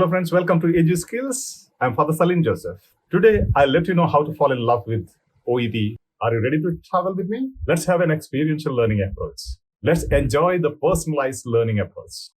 Hello, friends. Welcome to Edu Skills. I'm Father Salim Joseph. Today, I'll let you know how to fall in love with OET. Are you ready to travel with me? Let's have an experiential learning approach. Let's enjoy the personalized learning approach.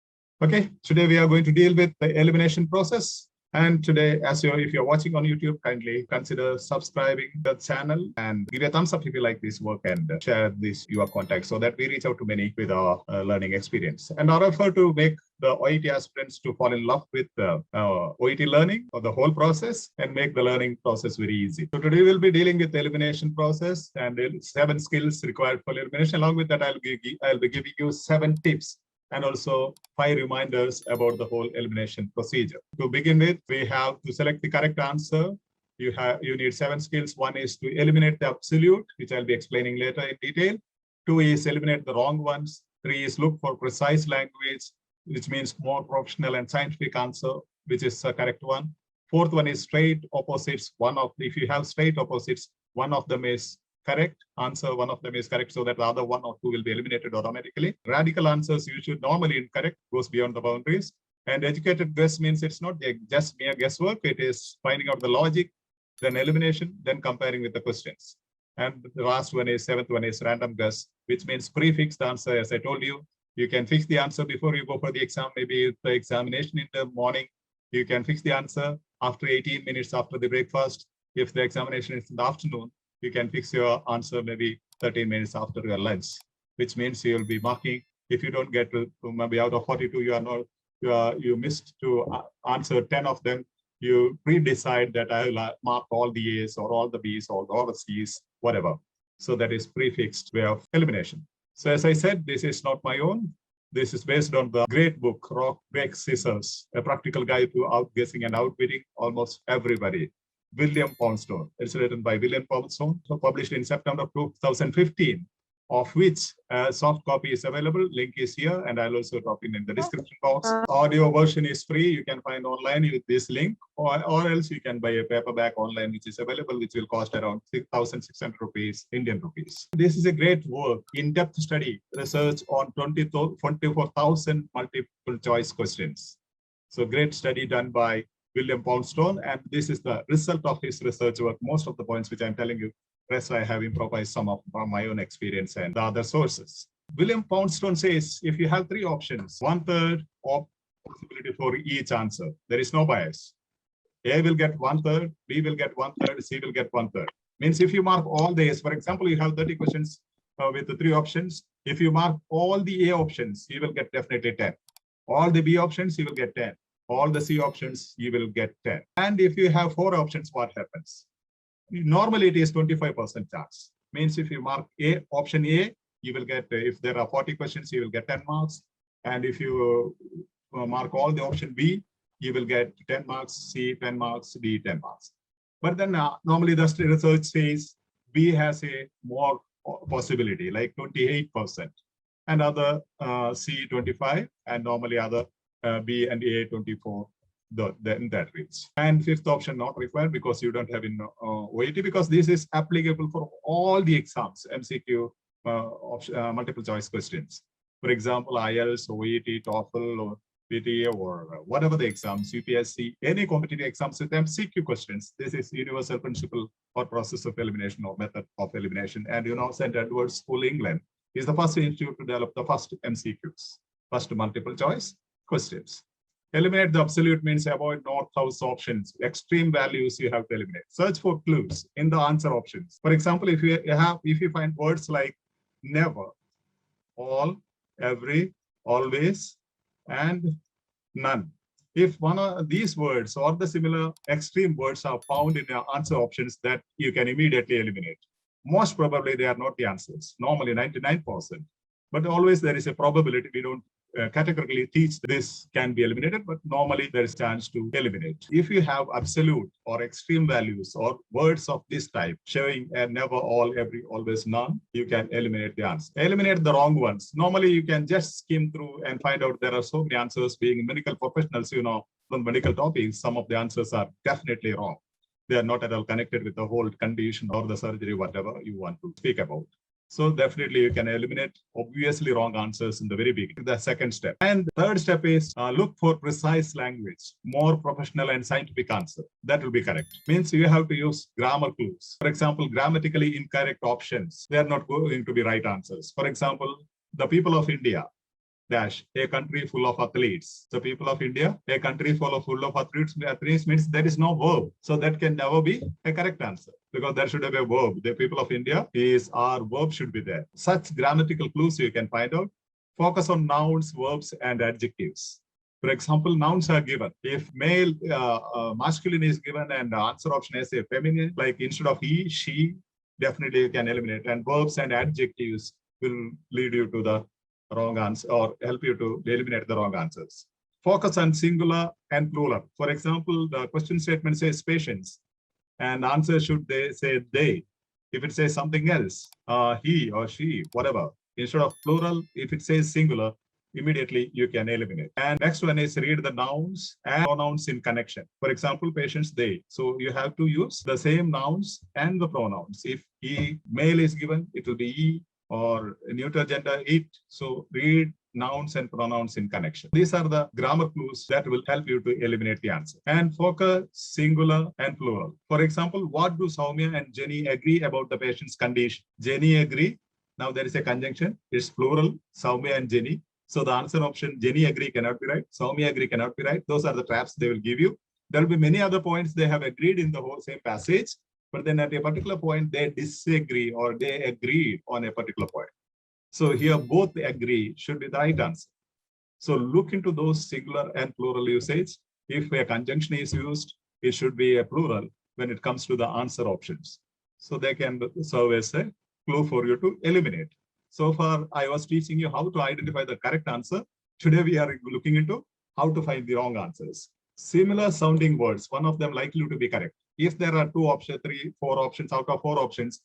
Okay, today we are going to deal with the elimination process. And today, if you're watching on YouTube, kindly consider subscribing the channel and give a thumbs up if you like this work and share this your contacts so that we reach out to many with our learning experience. And our effort to make the OET aspirants to fall in love with OET learning or the whole process and make the learning process very easy. So today we'll be dealing with the elimination process and 7 skills required for elimination. Along with that, I'll be giving you 7 tips and also 5 reminders about the whole elimination procedure. To begin with, we have to select the correct answer. You need 7 skills. 1 is to eliminate the absolute, which I'll be explaining later in detail. 2 is eliminate the wrong ones. 3 is look for precise language, which means more professional and scientific answer, which is a correct one. 4th one is straight opposites. If you have straight opposites, one of them is correct answer, one of them is correct, so that the other 1 or 2 will be eliminated automatically. Radical answers you should normally incorrect, goes beyond the boundaries. And educated guess means it's not just mere guesswork, it is finding out the logic, then elimination, then comparing with the questions. And the last one is 7th one is random guess, which means prefixed answer. As I told you, you can fix the answer before you go for the exam. Maybe the examination in the morning, you can fix the answer after 18 minutes after the breakfast. If the examination is in the afternoon, you can fix your answer maybe 13 minutes after your lunch, which means you'll be marking. If you don't get to maybe out of 42, you missed to answer 10 of them. You pre-decide that I will mark all the A's or all the B's or all the C's, whatever. So that is prefixed way of elimination. So as I said, this is not my own. This is based on the great book, Rock, Paper, Scissors, a practical guide to outguessing and outwitting almost everybody. William Poundstone. It's written by William Poundstone, so published in September 2015, of which a soft copy is available. Link is here, and I'll also drop in the description box. Audio version is free. You can find online with this link, or else you can buy a paperback online, which is available, which will cost around 6,600 rupees, Indian rupees. This is a great work, in-depth study, research on 24,000 multiple choice questions. So great study done by William Poundstone, and this is the result of his research work. Most of the points which I'm telling you, rest I have improvised some from my own experience and the other sources. William Poundstone says if you have 3 options, 1/3 of possibility for each answer. There is no bias. A will get 1/3, B will get 1/3, C will get 1/3. Means if you mark all the A's, for example, you have 30 questions with the 3 options. If you mark all the A options, you will get definitely 10. All the B options, you will get 10. All the C options, you will get 10. And if you have 4 options, what happens? Normally, it is 25% chance. Means if you mark option A, you will get, if there are 40 questions, you will get 10 marks. And if you mark all the option B, you will get 10 marks, C 10 marks, D 10 marks. But then normally the research says B has a more possibility, like 28%. And other C 25, and normally other B and A 24, in that range. And 5th option not required because you don't have in OET, because this is applicable for all the exams, MCQ, multiple choice questions. For example, IELTS, OET, TOEFL, or PTA, or whatever the exams, UPSC, any competitive exams with MCQ questions. This is universal principle or process of elimination or method of elimination. And St. Edward's School, England, is the first institute to develop the first MCQs, first multiple choice questions. Eliminate the absolute means avoid north-south options. Extreme values you have to eliminate. Search for clues in the answer options. For example, if you find words like never, all, every, always, and none. If one of these words or the similar extreme words are found in your answer options, that you can immediately eliminate. Most probably they are not the answers. Normally 99%. But always there is a probability. We don't categorically teach this can be eliminated, but normally there is chance to eliminate. If you have absolute or extreme values or words of this type showing a never, all, every, always, none, you can eliminate the answer. Eliminate the wrong ones. Normally you can just skim through and find out there are so many answers. Being medical professionals, from medical topics, some of the answers are definitely wrong. They are not at all connected with the whole condition or the surgery, whatever you want to speak about. So definitely you can eliminate obviously wrong answers in the very beginning. The second step. And the third step is look for precise language, more professional and scientific answer. That will be correct. Means you have to use grammar clues. For example, grammatically incorrect options. They are not going to be right answers. For example, the people of India dash a country full of athletes. The people of India, a country full of athletes means there is no verb. So that can never be a correct answer because there should have a verb. The people of India is our verb should be there. Such grammatical clues you can find out. Focus on nouns, verbs, and adjectives. For example, nouns are given. If male, masculine is given and the answer option is a feminine, like instead of he, she, definitely you can eliminate. And verbs and adjectives will lead you to the wrong answer or help you to eliminate the wrong answers. Focus on singular and plural. For example, the question statement says patients and answer should they say they. If it says something else, he or she, whatever, instead of plural, if it says singular, immediately you can eliminate. And next one is read the nouns and pronouns in connection. For example, patients, they. So you have to use the same nouns and the pronouns. If he, male is given, it will be he, or neuter gender, it. So read nouns and pronouns in connection. These are the grammar clues that will help you to eliminate the answer. And focus singular and plural. For example, what do Soumya and Jenny agree about the patient's condition? Jenny agree. Now there is a conjunction. It's plural, Soumya and Jenny. So the answer option, Jenny agree cannot be right. Soumya agree cannot be right. Those are the traps they will give you. There will be many other points they have agreed in the whole same passage. But then at a particular point, they disagree or they agree on a particular point. So here both agree should be the right answer. So look into those singular and plural usage. If a conjunction is used, it should be a plural when it comes to the answer options. So they can serve as a clue for you to eliminate. So far, I was teaching you how to identify the correct answer. Today, we are looking into how to find the wrong answers. Similar sounding words, one of them likely to be correct. If there are 2 options, 3, 4 options, out of 4 options,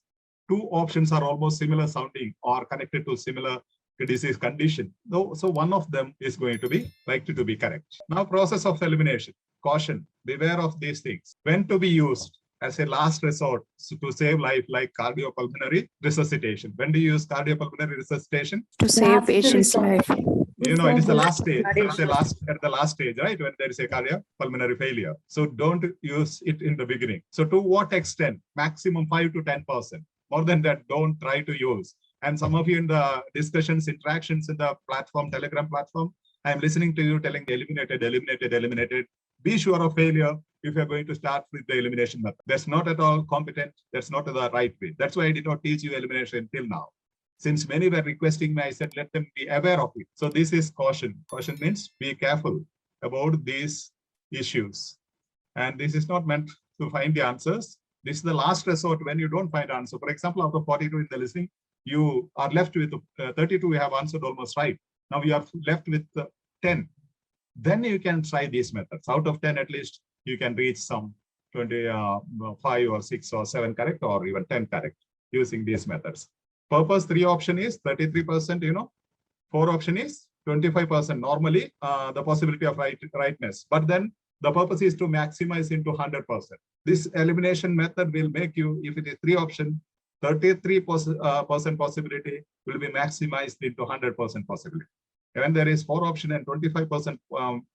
2 options are almost similar sounding or connected to similar disease condition. So one of them is going to be likely to be correct. Now, process of elimination. Caution, beware of these things. When to be used as a last resort to save life, like cardiopulmonary resuscitation. When do you use cardiopulmonary resuscitation? To save patient's life. You know, it is the last stage. It's at the last stage, right? When there is a cardiopulmonary failure. So don't use it in the beginning. So to what extent? Maximum 5 to 10%. More than that, don't try to use. And some of you in the discussions, interactions in the platform, Telegram platform, I'm listening to you telling eliminated, eliminated, eliminated. Be sure of failure if you're going to start with the elimination method. That's not at all competent. That's not the right way. That's why I did not teach you elimination till now. Since many were requesting me, I said, let them be aware of it. So this is caution. Caution means be careful about these issues. And this is not meant to find the answers. This is the last resort when you don't find answer. For example, out of 42 in the listening, you are left with 32, we have answered almost right. Now you are left with 10. Then you can try these methods. Out of 10, at least, you can reach some 25 or 6 or 7 correct, or even 10 correct using these methods. Purpose 3 option is 33%, 4 option is 25%. Normally, the possibility of rightness. But then the purpose is to maximize into 100%. This elimination method will make you, if it is 3 option, 33% possibility will be maximized into 100% possibility. When there is 4 option and 25%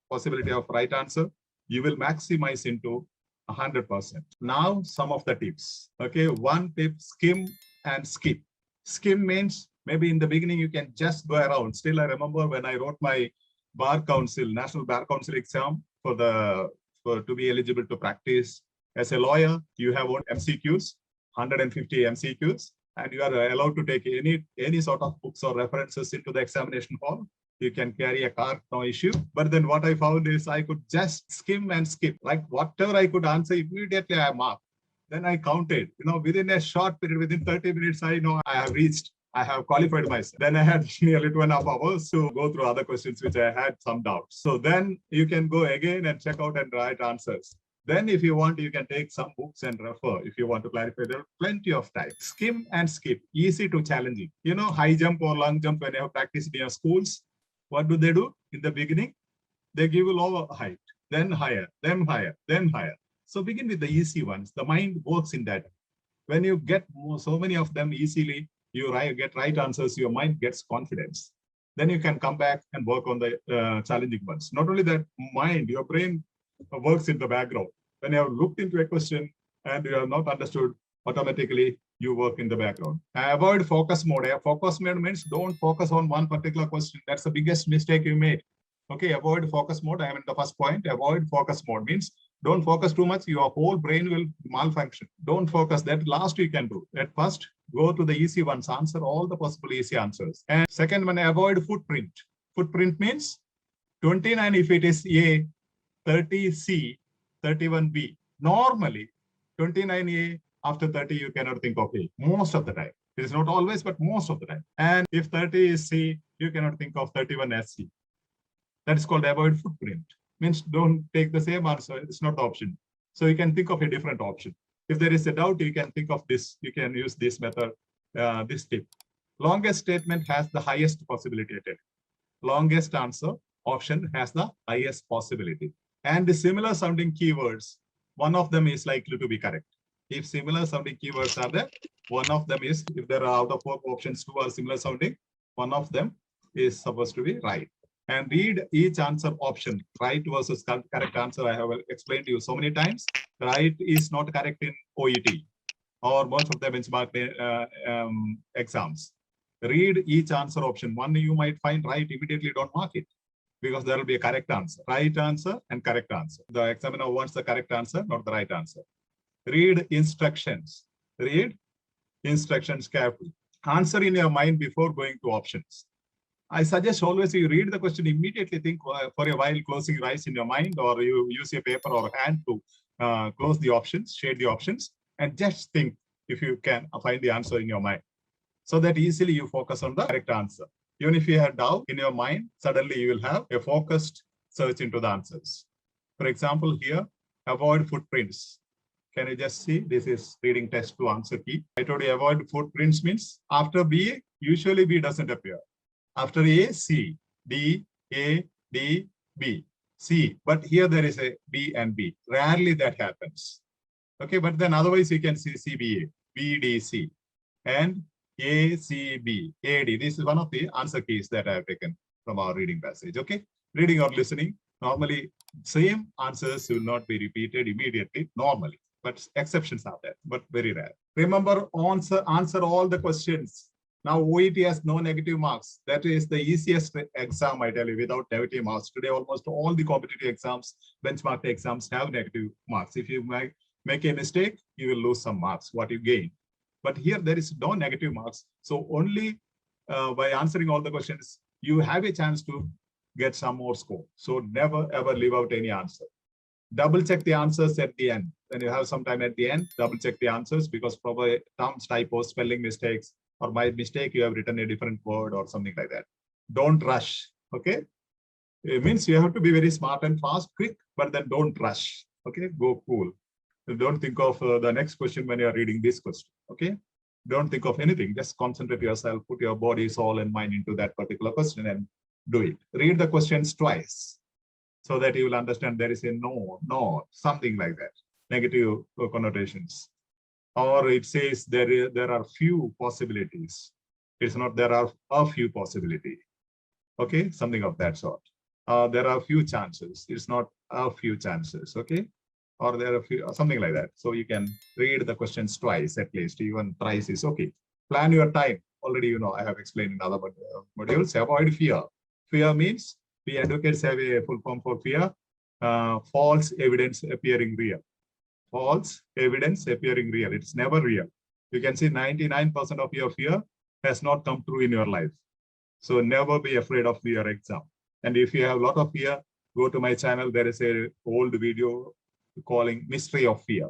possibility of right answer, you will maximize into 100%. Now, some of the tips. Okay, one tip, skim and skip. Skim means maybe in the beginning you can just go around. Still, I remember when I wrote my Bar Council, National Bar Council exam to be eligible to practice as a lawyer, you have MCQs, 150 MCQs, and you are allowed to take any sort of books or references into the examination hall. You can carry a card, no issue. But then what I found is I could just skim and skip. Like whatever I could answer, immediately I marked. Then I counted, within a short period, within 30 minutes, I know I have qualified myself. Then I had nearly 2.5 hours to go through other questions, which I had some doubts. So then you can go again and check out and write answers. Then if you want, you can take some books and refer if you want to clarify. There are plenty of time. Skim and skip, easy to challenging. High jump or long jump, when you have practiced in your schools, what do they do in the beginning? They give you lower height, then higher, then higher, then higher. So begin with the easy ones. The mind works in that. When you get so many of them easily, you get right answers, your mind gets confidence. Then you can come back and work on the challenging ones. Not only that, your brain works in the background. When you have looked into a question and you have not understood, automatically you work in the background. Avoid focus mode. Focus mode means don't focus on one particular question. That's the biggest mistake you made. Okay, avoid focus mode. I am in the first point. Avoid focus mode means don't focus too much. Your whole brain will malfunction. Don't focus. That last you can do. At first, go to the easy ones. Answer all the possible easy answers. And second one, avoid footprint. Footprint means 29 if it is A, 30C, 31B. Normally, 29A after 30 you cannot think of A. Most of the time. It is not always, but most of the time. And if 30 is C, you cannot think of 31 as C. That is called avoid footprint. Means don't take the same answer. It's not the option. So you can think of a different option. If there is a doubt, you can think of this. You can use this method, this tip. Longest statement has the highest possibility. Longest answer option has the highest possibility. And the similar sounding keywords, one of them is likely to be correct. If similar sounding keywords are there, one of them is, if there are out of 4 options, 2 are similar sounding, one of them is supposed to be right. And read each answer option. Right versus correct answer, I have explained to you so many times. Right is not correct in OET or most of the benchmark exams. Read each answer option. One you might find right, immediately don't mark it, because there will be a correct answer. Right answer and correct answer. The examiner wants the correct answer, not the right answer. Read instructions. Read instructions carefully. Answer in your mind before going to options. I suggest always you read the question, immediately think for a while, closing your eyes in your mind, or you use a paper or a hand to close the options, shade the options, and just think if you can find the answer in your mind. So that easily you focus on the correct answer. Even if you have doubt in your mind, suddenly you will have a focused search into the answers. For example, here, avoid footprints. Can you just see? This is reading test to answer key. I told you avoid footprints means after B, usually B doesn't appear. After A, C, D, A, D, B, C. But here there is a B and B. Rarely that happens. Okay, but then otherwise you can see CBA, BDC, and ACB, AD. This is one of the answer keys that I have taken from our reading passage. Okay, reading or listening. Normally, same answers will not be repeated immediately, normally. But exceptions are there, but very rare. Remember, answer all the questions. Now, OET has no negative marks. That is the easiest exam, I tell you, without negative marks. Today, almost all the competitive exams, benchmark exams have negative marks. If you make a mistake, you will lose some marks, what you gain. But here, there is no negative marks. So only by answering all the questions, you have a chance to get some more score. So never, ever leave out any answer. Double check the answers at the end. When you have some time at the end, double check the answers, because probably terms, typos, spelling mistakes, or by mistake, you have written a different word or something like that. Don't rush, okay? It means you have to be very smart and fast, quick, but then don't rush, okay? Go cool. Don't think of the next question when you're reading this question, okay? Don't think of anything, just concentrate yourself, put your body, soul, and mind into that particular question and do it. Read the questions twice so that you will understand there is a no, something like that, negative connotations. Or it says there are few possibilities. It's not there are a few possibility. Okay, something of that sort. There are few chances. It's not a few chances. Okay, or there are few, something like that. So you can read the questions twice at least. Even thrice is okay. Plan your time. Already, you know, I have explained in other modules. Avoid fear. Fear means we advocates have a full form for fear. False evidence appearing real. False evidence appearing real. It's never real. You can see 99% of your fear has not come true in your life. So never be afraid of your exam. And if you have a lot of fear, go to my channel. There is a old video calling Mystery of Fear.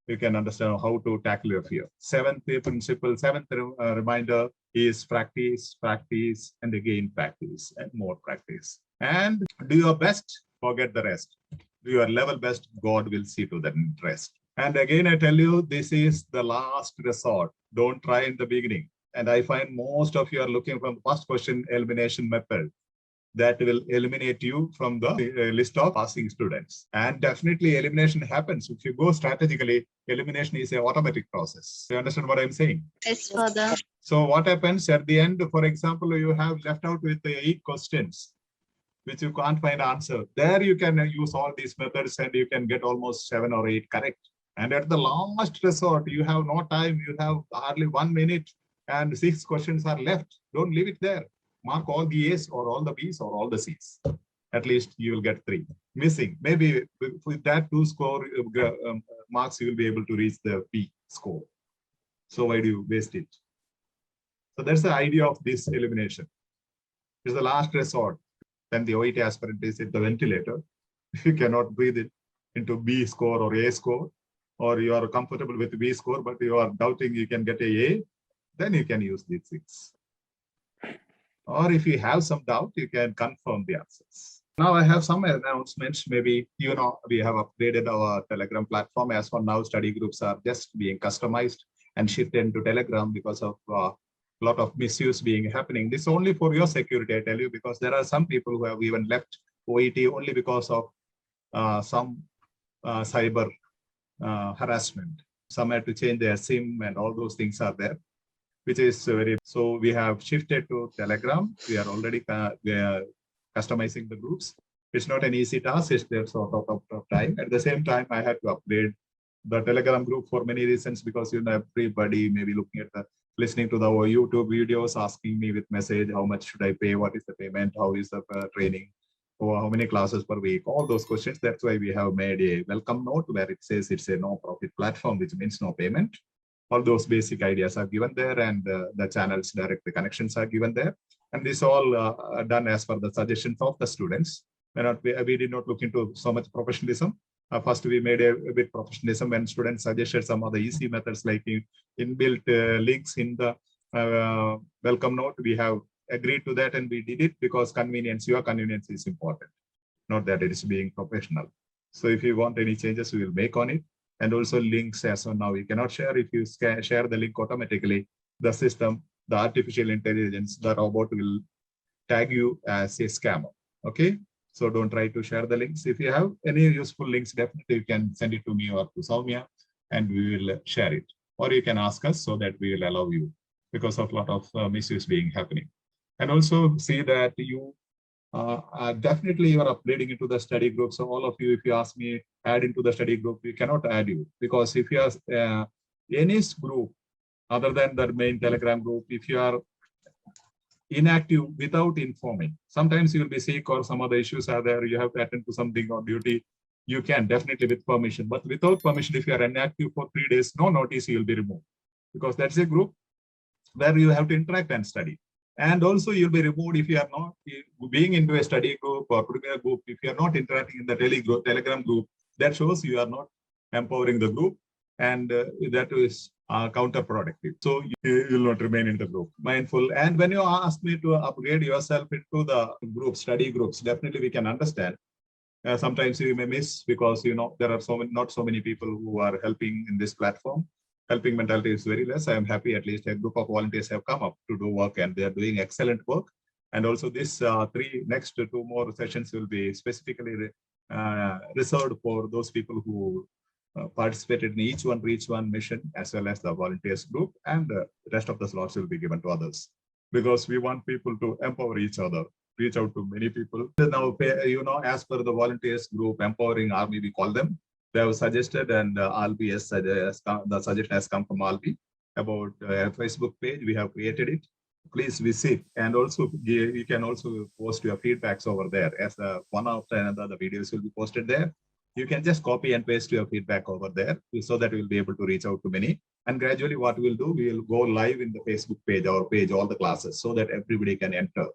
You can understand how to tackle your fear. Seventh principle, seventh reminder is practice, practice, and again practice, and more practice. And do your best, forget the rest. Do your level best, God will see to the rest. And again, I tell you, this is the last resort. Don't try in the beginning. And I find most of you are looking from the first question elimination method. that will eliminate you from the list of passing students. And definitely elimination happens. If you go strategically, elimination is an automatic process. You understand what I'm saying? Yes, Father. So what happens at the end, for example, you have left out with 8 questions, which you can't find answer. There you can use all these methods and you can get almost 7 or 8 correct. And at the last resort, you have no time, you have hardly 1 minute and 6 questions are left. Don't leave it there. Mark all the A's or all the B's or all the C's. At least you will get 3. Missing, maybe with that 2 score marks, you will be able to reach the B score. So why do you waste it? So that's the idea of this elimination. It's the last resort. Then the OET aspirant is at the ventilator. If you cannot breathe it into B score or A score, or you are comfortable with B score, but you are doubting you can get a, then you can use these 6. Or if you have some doubt, you can confirm the answers. Now I have some announcements. Maybe, we have upgraded our Telegram platform. As for now, study groups are just being customized and shifted into Telegram because of a lot of misuse being happening. This is only for your security, I tell you, because there are some people who have even left OET only because of some cyber harassment. Some had to change their SIM and all those things are there, which is very, so we have shifted to Telegram. We are already customizing the groups. It's not an easy task, it's there sort of time. At the same time, I had to upgrade the Telegram group for many reasons, because everybody may be looking at listening to the YouTube videos, asking me with message, how much should I pay? What is the payment? How is the training? Or how many classes per week? All those questions. That's why we have made a welcome note where it says it's a no profit platform, which means no payment. All those basic ideas are given there, and the channels direct the connections are given there. And this all done as per the suggestions of the students. We did not look into so much professionalism. First, we made a bit professionalism when students suggested some of the easy methods like inbuilt links in the welcome note. We have agreed to that and we did it because convenience, your convenience is important, not that it is being professional. So if you want any changes, we will make on it. And also links as of now, you cannot share. If you share the link automatically, the system, the artificial intelligence, the robot will tag you as a scammer. Okay. So don't try to share the links. If you have any useful links, definitely you can send it to me or to Soumya and we will share it. Or you can ask us so that we will allow you, because of a lot of misuse being happening. And also see that you definitely you are upgrading into the study group. So all of you, if you ask me, add into the study group, we cannot add you, because if you are any group other than the main Telegram group, if you are inactive without informing, sometimes you will be sick or some other issues are there, you have to attend to something on duty, you can definitely with permission. But without permission, if you are inactive for 3 days, no notice, you will be removed, because that's a group where you have to interact and study. And also you'll be removed if you are not being into a study group or premier group. If you are not interacting in the Telegram group, that shows you are not empowering the group, and that is counterproductive. So you will not remain in the group. Mindful. And when you ask me to upgrade yourself into the group, study groups, definitely we can understand. Sometimes you may miss because there are not so many people who are helping in this platform. Helping mentality is very less. I am happy at least a group of volunteers have come up to do work and they are doing excellent work. And also this next 2 more sessions will be specifically reserved for those people who participated in each one mission, as well as the volunteers group, and the rest of the slots will be given to others, because we want people to empower each other, reach out to many people. Now, as per the volunteers group, empowering army, we call them. They have suggested, and Albi the suggestion has come from Albi about a Facebook page. We have created it. Please visit, and also you can also post your feedbacks over there. As one after another, the videos will be posted there. You can just copy and paste your feedback over there, so that we'll be able to reach out to many. And gradually, what we'll do, we will go live in the Facebook page, our page, all the classes, so that everybody can enter.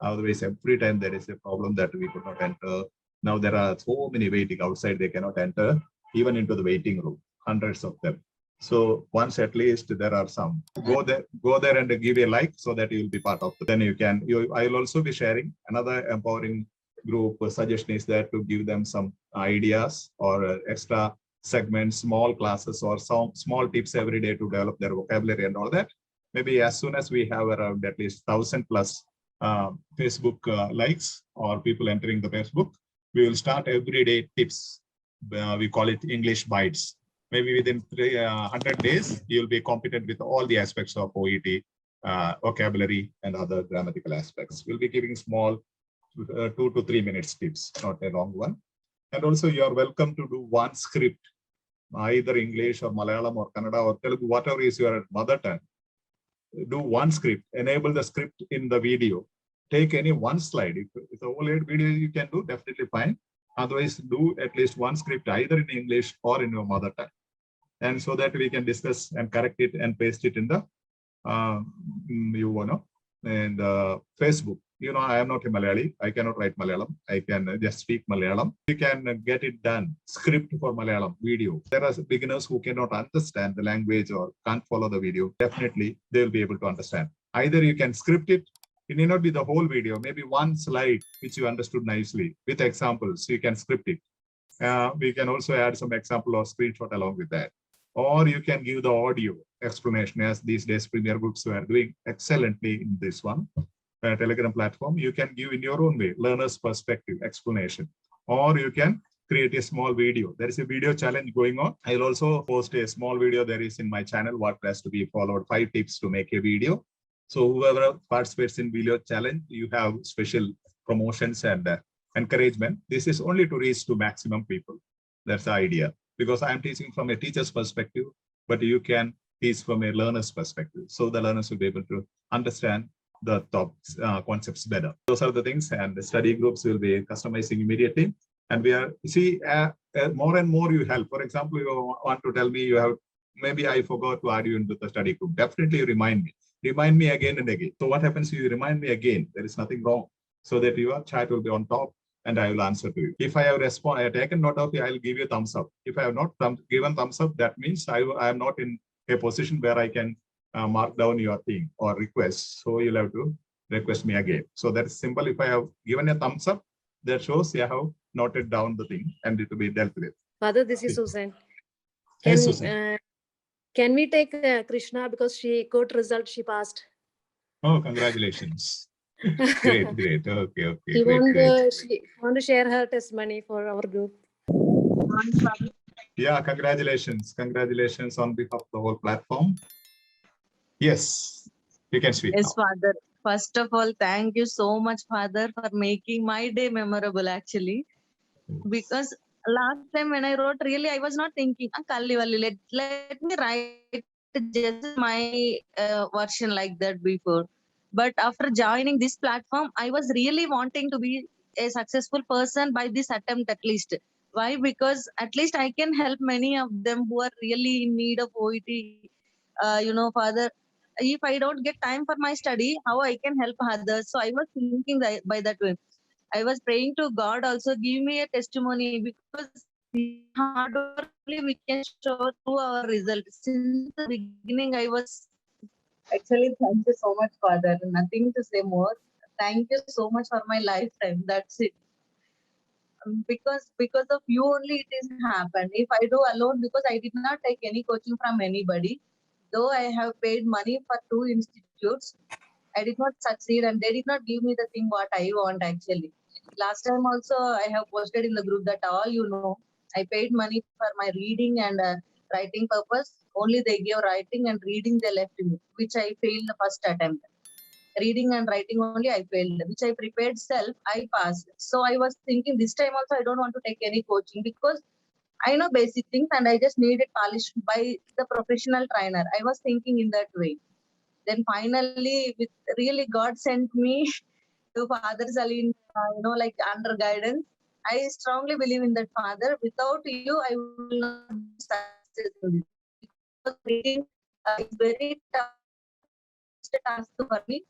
Otherwise, every time there is a problem that we could not enter. Now there are so many waiting outside, they cannot enter even into the waiting room, hundreds of them. So once at least there are some, go there and give a like so that you will be part of it. Then I will also be sharing another empowering group suggestion is that to give them some ideas or extra segments, small classes or some small tips every day to develop their vocabulary and all that. Maybe as soon as we have around at least 1,000 plus Facebook likes or people entering the Facebook. We will start everyday tips. We call it English Bites. Maybe within 100 days, you'll be competent with all the aspects of OET, vocabulary, and other grammatical aspects. We'll be giving small 2 to 3 minutes tips, not a long one. And also, you are welcome to do one script, either English or Malayalam or Kannada or Telugu, whatever is your mother tongue. Do one script, enable the script in the video. Take any one slide. If it's a whole video you can do, definitely fine. Otherwise, do at least one script either in English or in your mother tongue. And so that we can discuss and correct it and paste it in the and Facebook. I am not a Malayali. I cannot write Malayalam. I can just speak Malayalam. You can get it done. Script for Malayalam video. There are beginners who cannot understand the language or can't follow the video. Definitely, they will be able to understand. Either you can script it. It may not be the whole video. Maybe one slide which you understood nicely with examples. You can script it. We can also add some example or screenshot along with that. Or you can give the audio explanation, as these days Premier Books are doing excellently in this one. Telegram platform, you can give in your own way, learner's perspective explanation, or you can create a small video. There is a video challenge going on. I'll also post a small video there is in my channel, what has to be followed, 5 tips to make a video. So whoever participates in video challenge, you have special promotions and encouragement. This is only to reach to maximum people. That's the idea, because I'm teaching from a teacher's perspective, but you can teach from a learner's perspective. So the learners will be able to understand the top concepts better. Those are the things, and the study groups will be customizing immediately. And we are, more and more you help. For example, you want to tell me you have, maybe I forgot to add you into the study group. Definitely remind me again and again. So what happens, you remind me again, there is nothing wrong, so that your chat will be on top and I will answer to you. If I have I have taken note of it, I will give you a thumbs up. If I have not given thumbs up, that means I am not in a position where I can mark down your thing or request. So you'll have to request me again. So that's simple. If I have given a thumbs up, that shows you have noted down the thing and it will be dealt with. Father, this is Susan. Yes, Susan. Can we take Krishna, because she got result, she passed. Oh, congratulations. Great. Okay. She want to share her testimony for our group. Yeah, congratulations on behalf of the whole platform. Yes, you can speak. Yes, now. Father. First of all, thank you so much, Father, for making my day memorable, actually. Because last time when I wrote, really, I was not thinking, let me write just my version like that before. But after joining this platform, I was really wanting to be a successful person by this attempt at least. Why? Because at least I can help many of them who are really in need of OET. Father, if I don't get time for my study, how I can help others? So I was thinking that by that way. I was praying to God also, give me a testimony, because hard work only we can show through our results. Since the beginning, I was actually, thank you so much, Father. Nothing to say more. Thank you so much for my lifetime. That's it. Because of you only it is happened. If I do alone, because I did not take any coaching from anybody, though I have paid money for 2 institutes, I did not succeed and they did not give me the thing what I want actually. Last time also I have posted in the group that I paid money for my reading and writing purpose. Only they gave writing and reading they left me, which I failed the first attempt. Reading and writing only I failed, which I prepared self, I passed. So I was thinking this time also I don't want to take any coaching, because I know basic things and I just need it polished by the professional trainer. I was thinking in that way. Then finally, with really God sent me to Father Salim, like under guidance. I strongly believe in that, Father. Without you, I will not be successful. Because reading is very tough task for me.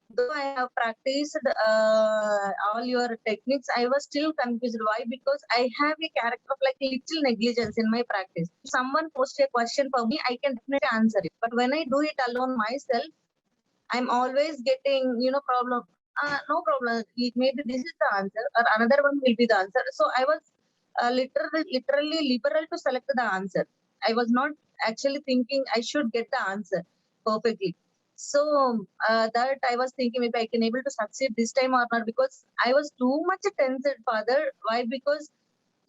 Though I have practiced all your techniques, I was still confused. Why? Because I have a character of like little negligence in my practice. If someone posts a question for me, I can definitely answer it. But when I do it alone myself, I'm always getting, problem. No problem. Maybe this is the answer, or another one will be the answer. So I was literally liberal to select the answer. I was not actually thinking I should get the answer perfectly. So that I was thinking maybe I can able to succeed this time or not, because I was too much tensed, father. Why? Because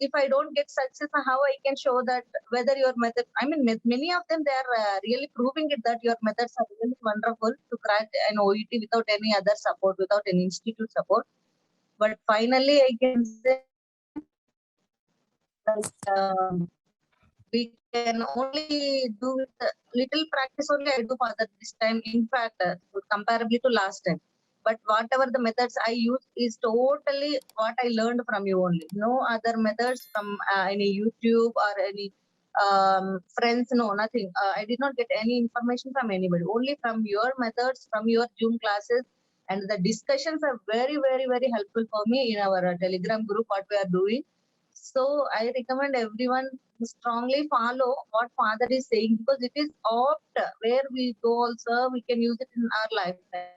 if I don't get success, how I can show that whether your method, I mean, many of them, they are really proving it that your methods are really wonderful to crack an OET without any other support, without any institute support. But finally, I can say that we can only do with little practice only I do for that this time. In fact, comparably to last time. But whatever the methods I use is totally what I learned from you only. No other methods from any YouTube or any friends, no, nothing. I did not get any information from anybody, only from your methods, from your Zoom classes. And the discussions are very, very, very helpful for me in our Telegram group, what we are doing. So I recommend everyone to strongly follow what father is saying, because it is opt where we go also, we can use it in our lifetime.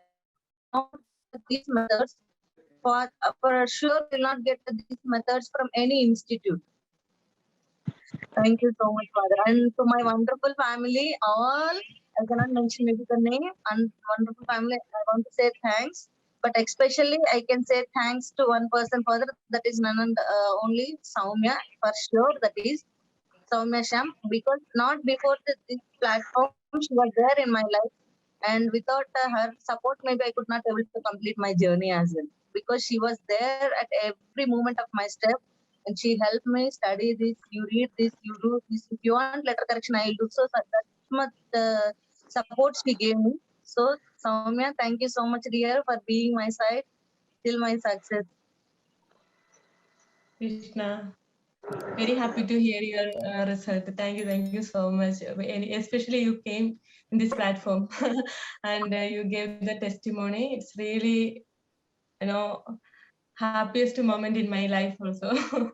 Not these methods, for sure will not get these methods from any institute. Thank you so much, father. And to my wonderful family, all, I cannot mention maybe the name, and wonderful family, I want to say thanks. But especially, I can say thanks to one person, father, that is none and only Saumya, for sure, that is Saumya Sham, because not before this platform, she was there in my life. And without her support, maybe I could not able to complete my journey as well. Because she was there at every moment of my step, and she helped me study this, you read this, you do this. If you want letter correction, I'll do so. That much support she gave me. So, Soumya, thank you so much, dear, for being my side till my success. Krishna, very happy to hear your result. Thank you so much. Especially you came in this platform and you gave the testimony. It's really, happiest moment in my life also.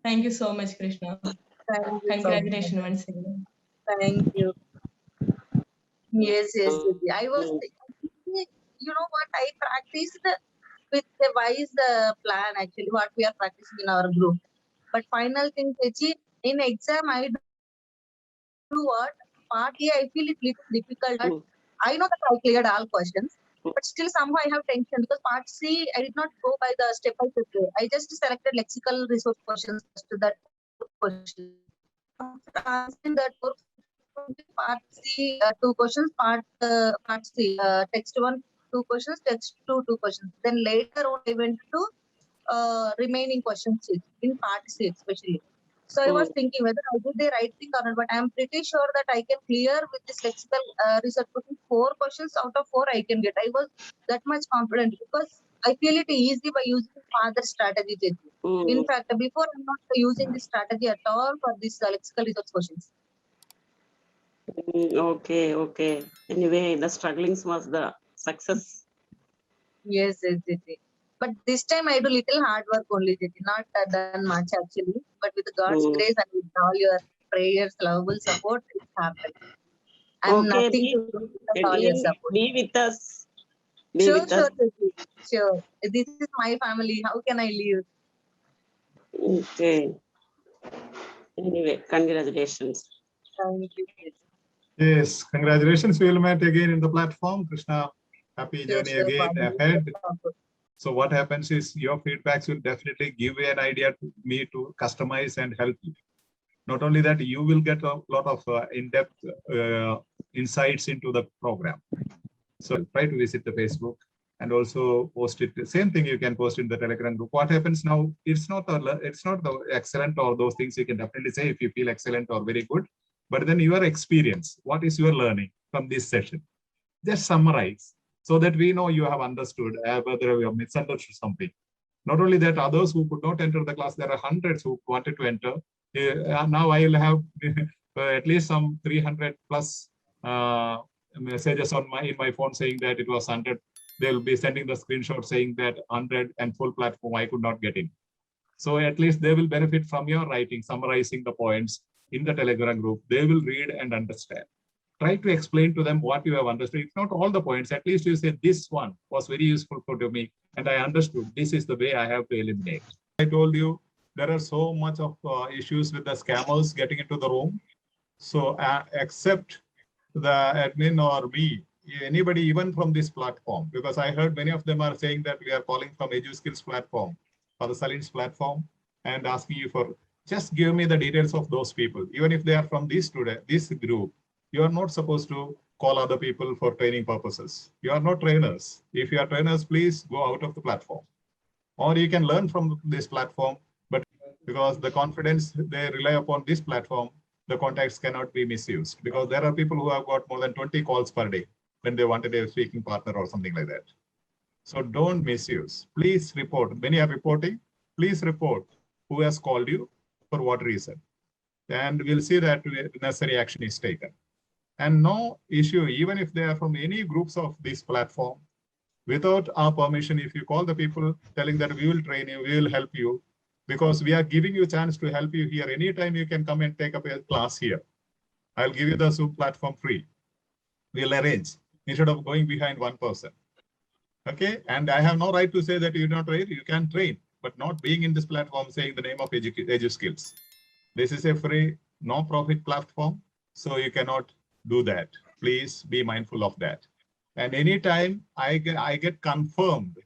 Thank you so much, Krishna. Thank you, Congratulations Soumya. once again. Thank you. Yes, yes, yes. I was, you know what, I practiced with a wise plan, actually, what we are practicing in our group. But final thing, Techi, in exam, I do what? Partly, I feel it little difficult. But I know that I cleared all questions, but still somehow I have tension because part C, I did not go by the step by step way. I just selected lexical resource questions to that question. After answering that part C, two questions, part C, text one, two questions, text two questions. Then later on, I went to remaining questions in part C especially. So I was thinking whether I did the right thing or not, but I'm pretty sure that I can clear with this lexical research question. 4 questions out of 4 I can get. I was that much confident because I feel it easy by using father's strategy. In fact, before I'm not using this strategy at all for this lexical research questions. Okay. Anyway, the strugglings was the success. Yes. But this time I do little hard work only, not done much actually. But with God's grace and with all your prayers, lovable support, it happened. I'm nothing to do with all your support. Be with us. Sure. This is my family. How can I leave? Okay. Anyway, congratulations. Thank you. Yes, congratulations. We will meet again in the platform. Krishna, happy journey again ahead. So what happens is your feedbacks will definitely give an idea to me to customize and help you. Not only that, you will get a lot of in-depth insights into the program. So try to visit the Facebook and also post it. The same thing you can post in the Telegram group. What happens now? It's not the excellent or those things you can definitely say if you feel excellent or very good. But then your experience, what is your learning from this session? Just summarize so that we know you have understood whether you have misunderstood something. Not only that, others who could not enter the class, there are hundreds who wanted to enter. Now I will have at least some 300 plus messages on in my phone saying that it was 100. They will be sending the screenshot saying that 100 and full platform I could not get in. So at least they will benefit from your writing, summarizing the points in the Telegram group. They will read and understand. Try to explain to them what you have understood. If not all the points, at least you say this one was very useful to me and I understood. This is the way I have to eliminate. I told you there are so much of issues with the scammers getting into the room. So except the admin or me, anybody even from this platform, because I heard many of them are saying that we are calling from EduSkills platform or the Salins platform and asking you for, just give me the details of those people. Even if they are from this group, you are not supposed to call other people for training purposes. You are not trainers. If you are trainers, please go out of the platform. Or you can learn from this platform, but because the confidence they rely upon this platform, the contacts cannot be misused, because there are people who have got more than 20 calls per day when they wanted a speaking partner or something like that. So don't misuse. Please report. Many are reporting. Please report who has called you, for what reason. And we'll see that necessary action is taken. And no issue, even if they are from any groups of this platform, without our permission, if you call the people telling that we will train you, we will help you, because we are giving you a chance to help you here. Anytime you can come and take up a class here. I'll give you the Zoom platform free. We'll arrange instead of going behind one person. Okay, and I have no right to say that you don't train. You can train, but not being in this platform saying the name of EduSkills. This is a free, no-profit platform, so you cannot do that. Please be mindful of that. And anytime I get confirmed,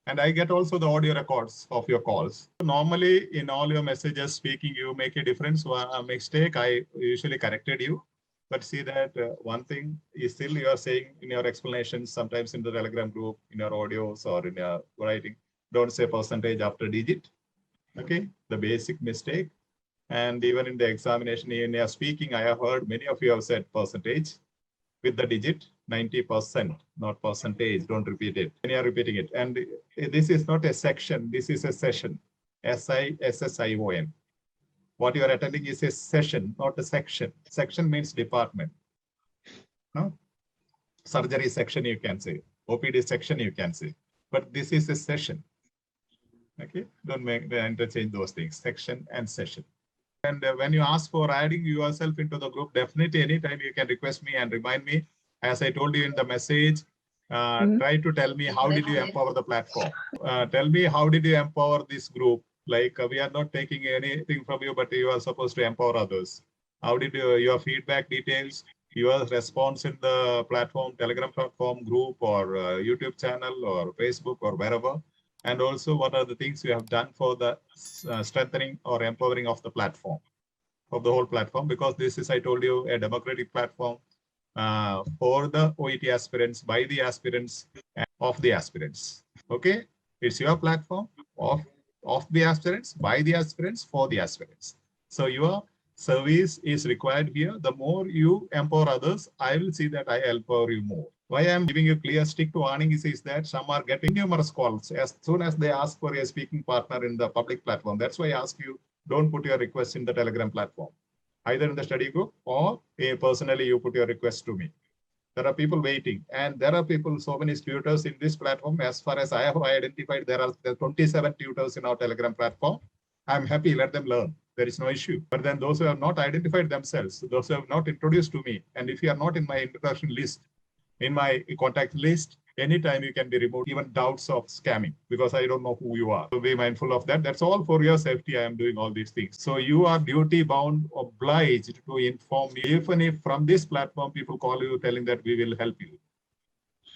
and I get also the audio records of your calls. Normally, in all your messages speaking, you make a difference, a mistake. I usually corrected you. But see that one thing is still you are saying in your explanations, sometimes in the Telegram group, in your audios or in your writing, don't say percentage after digit. Okay, the basic mistake. And even in the examination, in your speaking, I have heard many of you have said percentage with the digit 90%, not percentage. Don't repeat it. And you are repeating it. And this is not a section. This is a session. SISSION. What you are attending is a session, not a section. Section means department. No? Surgery section, you can say. OPD section, you can say. But this is a session. Okay, don't interchange those things. Section and session. And when you ask for adding yourself into the group, definitely anytime you can request me and remind me. As I told you in the message, try to tell me how did you empower the platform. Tell me how did you empower this group. Like we are not taking anything from you, but you are supposed to empower others. How did your feedback details, your response in the platform, Telegram platform, group, or YouTube channel, or Facebook, or wherever. And also, what are the things you have done for the strengthening or empowering of the platform, of the whole platform? Because this is, I told you, a democratic platform for the OET aspirants, by the aspirants, and of the aspirants. Okay, it's your platform of the aspirants, by the aspirants, for the aspirants. So your service is required here. The more you empower others, I will see that I empower you more. Why I am giving you clear stick to warning is that some are getting numerous calls as soon as they ask for a speaking partner in the public platform. That's why I ask you, don't put your request in the Telegram platform, either in the study group or personally you put your request to me. There are people waiting, and there are people, so many tutors in this platform. As far as I have identified, there are 27 tutors in our Telegram platform. I'm happy, let them learn. There is no issue. But then those who have not identified themselves, those who have not introduced to me, and if you are not in my introduction list, in my contact list, anytime you can be removed, even doubts of scamming, because I don't know who you are. So be mindful of that. That's all for your safety. I am doing all these things. So you are duty bound, obliged to inform me, even if from this platform people call you telling that we will help you.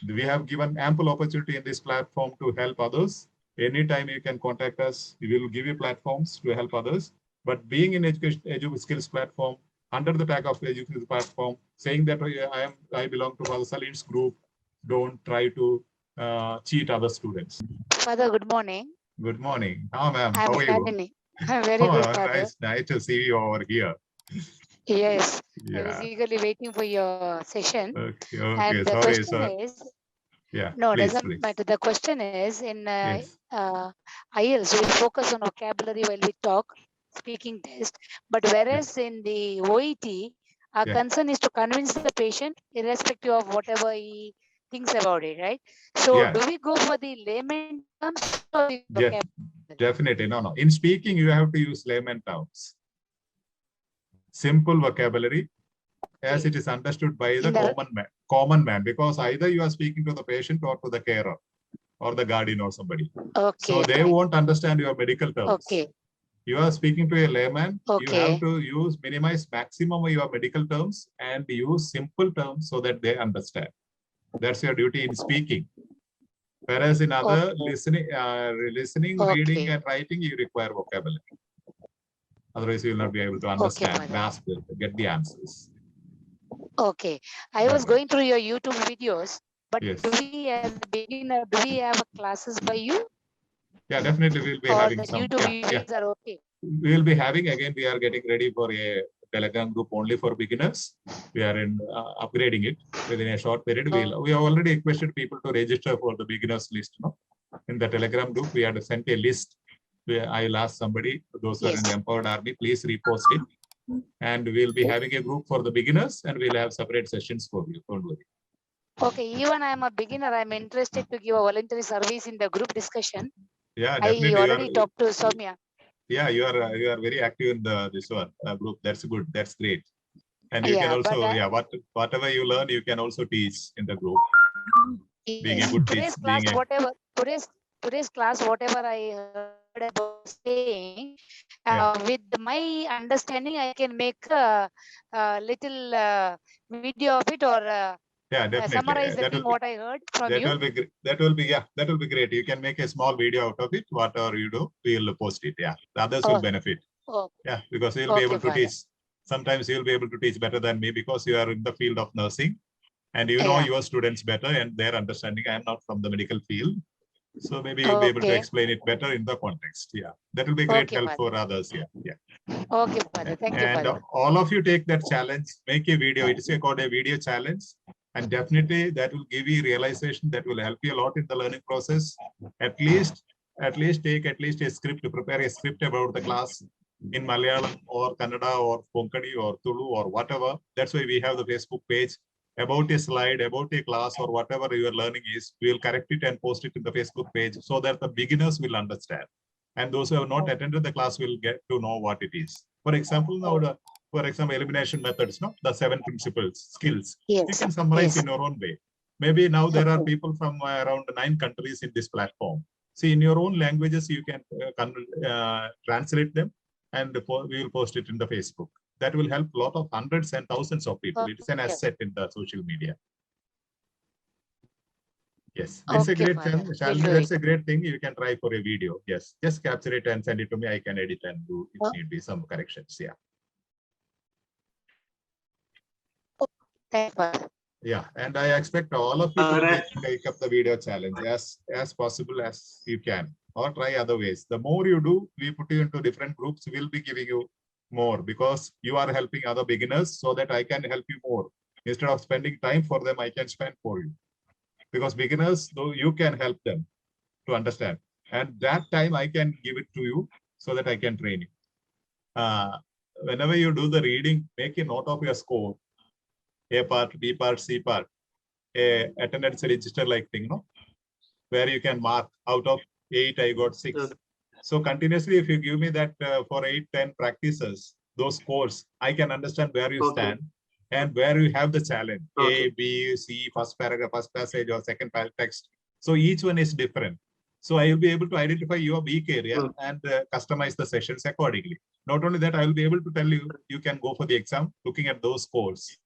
We have given ample opportunity in this platform to help others. Anytime you can contact us, we will give you platforms to help others. But being in EduSkills platform, under the tag of EduSkills platform, saying that I belong to Father Salin's group, don't try to cheat other students. Father, good morning. Good morning. Oh, ma'am, I'm how are you? Shalini. I'm very good, Father. Nice to see you over here. Yes, I was Yeah. eagerly waiting for your session. Okay. And the Sorry, question sir. is, Yeah. no, please, doesn't please. matter. The question is in Yes. IELTS, we focus on vocabulary while we talk, speaking test. But whereas in the OET, our Yeah. concern is to convince the patient, irrespective of whatever he thinks about it, right? So Yeah. do we go for the layman terms or the vocabulary? Definitely. No. In speaking, you have to use layman terms. Simple vocabulary, as it is understood by the common man, because either you are speaking to the patient or to the carer or the guardian or somebody. Okay. So they won't understand your medical terms. Okay. You are speaking to a layman. Okay. You have to minimize maximum of your medical terms and use simple terms so that they understand. That's your duty in speaking. Whereas in other Okay. listening, reading, Okay. and writing, you require vocabulary. Otherwise, you will not be able to understand, Father. grasp it, get the answers. Okay. I was Alright. going through your YouTube videos, but Yes. do we, as a beginner, do we have classes by you? Yeah, definitely we'll be Or having the some. YouTube Yeah. videos are okay? We will be having, again, we are getting ready for a Telegram group only for beginners. We are in upgrading it within a short period. We have already requested people to register for the beginners list. No? In the Telegram group, we had sent a list where I will ask somebody, those who are in the Yes. Empowered Army, please repost it. And we'll be having a group for the beginners and we'll have separate sessions for you. Don't worry. Okay, even I'm a beginner, I'm interested to give a voluntary service in the group discussion. Yeah, I definitely. already talked to Soumya. Yeah, you are very active in this one group. That's good. That's great. And you can Yeah, also, but whatever you learn, you can also teach in the group. Being a yes, good today's teacher, class, being a whatever today's class, whatever I heard about saying, with my understanding, I can make a little video of it or yeah, definitely. summarize the thing what I heard from That you. will be that will be great. You can make a small video out of it. Whatever you do, we'll post it. Yeah, the others will benefit. Oh, Yeah, because you'll be okay, able to Father. teach. Sometimes you'll be able to teach better than me because you are in the field of nursing and you know Yeah. your students better and their understanding. I am not from the medical field. So maybe you'll be able to Okay. explain it better in the context. Yeah, that will be great Okay, help Father. for others. Yeah, yeah. Okay, Father. Thank you, And Father. all of you take that challenge, make a video. It is called a video challenge. And definitely that will give you realization that will help you a lot in the learning process. At least take at least a script, prepare a script about the class in Malayalam or Kannada or Konkani or Tulu or whatever. That's why we have the Facebook page about a slide, about a class or whatever your learning is. We will correct it and post it in the Facebook page so that the beginners will understand. And those who have not attended the class will get to know what it is. For example, now for example, elimination methods, no, the 7 principles, skills. Yes. You can summarize Yes. in your own way. Maybe now there are Okay. people from around 9 countries in this platform. See, in your own languages, you can translate them, and we will post it in the Facebook. That will help a lot of hundreds and thousands of people. It is an Okay. asset in the social media. Yes, it's a Okay, great Father. challenge. We'll do That's it. a great thing. You can try for a video. Yes, just capture it and send it to me. I can edit and do if need be some corrections. Yeah. Thank you, Father. Yeah, and I expect all of you to take up the video challenge as possible as you can, or try other ways. The more you do, we put you into different groups. We'll be giving you more because you are helping other beginners, so that I can help you more. Instead of spending time for them, I can spend for you. Because beginners, though, you can help them to understand, and that time I can give it to you so that I can train you. Whenever you do the reading, make a note of your score. A part, B part, C part, a attendance register like thing, no? Where you can mark out of 8, I got 6. Okay. So continuously, if you give me that for 8, 10 practices, those scores, I can understand where you stand and where you have the challenge. A, B, C, first paragraph, first passage, or second text. So each one is different. So I will be able to identify your weak area and customize the sessions accordingly. Not only that, I will be able to tell you, you can go for the exam looking at those scores.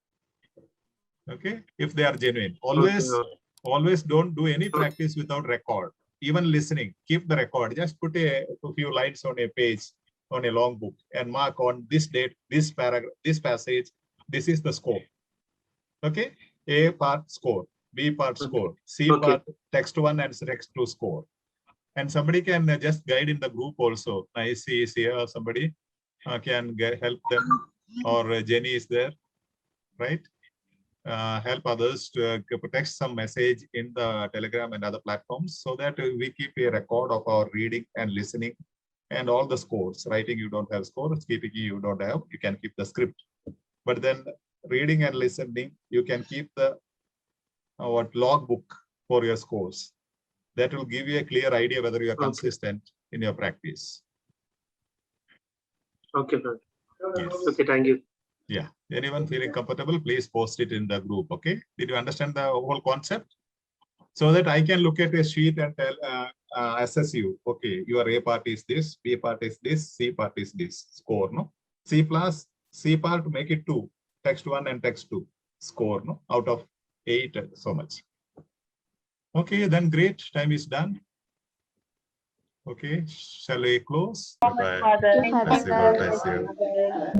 Okay, if they are genuine. Always don't do any practice without record. Even listening, keep the record. Just put a few lines on a page, on a long book, and mark on this date, this paragraph, this passage, this is the score. Okay, A part score, B part score, C part text 1 and text 2 score. And somebody can just guide in the group also. I see here somebody can help them, or Jenny is there, right? Help others to text some message in the Telegram and other platforms, so that we keep a record of our reading and listening and all the scores. Writing, you don't have scores. Speaking, you don't have. You can keep the script. But then reading and listening, you can keep the log book for your scores. That will give you a clear idea whether you are consistent in your practice. Okay, sir. Yes. Okay, thank you. Yeah. Anyone feeling comfortable, please post it in the group. Okay. Did you understand the whole concept? So that I can look at a sheet and tell, assess you. Okay, your A part is this, B part is this, C part is this. Score, no? C plus, C part, make it 2. Text 1 and text 2. Score, no? Out of 8, so much. Okay, then great. Time is done. Okay, shall we close? Bye-bye. Bless you, Lord bless you.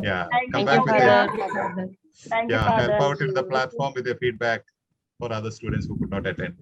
Yeah, come Thank back you, with Father. your, yeah, help out in the platform with your feedback for other students who could not attend.